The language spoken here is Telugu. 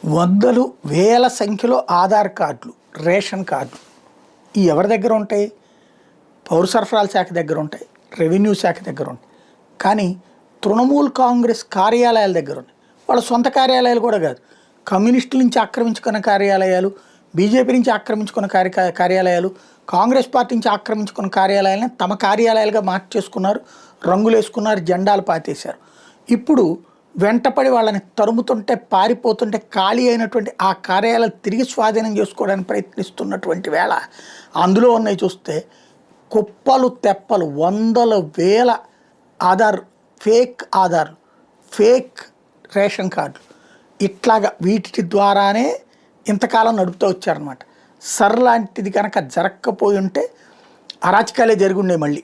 వందలు వేల సంఖ్యలో ఆధార్ కార్డులు, రేషన్ కార్డులు ఈ ఎవరి దగ్గర ఉంటాయి? పౌర సరఫరాల శాఖ దగ్గర ఉంటాయి, రెవెన్యూ శాఖ దగ్గర ఉంటాయి. కానీ తృణమూల్ కాంగ్రెస్ కార్యాలయాల దగ్గర ఉన్నాయి. వాళ్ళ సొంత కార్యాలయాలు కూడా కాదు, కమ్యూనిస్టుల నుంచి ఆక్రమించుకున్న కార్యాలయాలు, బీజేపీ నుంచి ఆక్రమించుకున్న కార్యాలయాలు, కాంగ్రెస్ పార్టీ నుంచి ఆక్రమించుకున్న కార్యాలయాలని తమ కార్యాలయాలుగా మార్చేసుకున్నారు, రంగులు వేసుకున్నారు, జెండాలు పాతేశారు. ఇప్పుడు వెంటపడి వాళ్ళని తరుముతుంటే, పారిపోతుంటే ఖాళీ అయినటువంటి ఆ కార్యాలయాలు తిరిగి స్వాధీనం చేసుకోవడానికి ప్రయత్నిస్తున్నటువంటి వేళ అందులో ఉన్నాయి చూస్తే కుప్పలు తెప్పలు, వందల వేల ఆధార్, ఫేక్ రేషన్ కార్డులు, ఇట్లాగా వీటి ద్వారానే ఇంతకాలం నడుపుతూ వచ్చారనమాట. లాంటిది కనుక జరగకపోయి ఉంటే అరాచకాలే జరిగి ఉండే మళ్ళీ.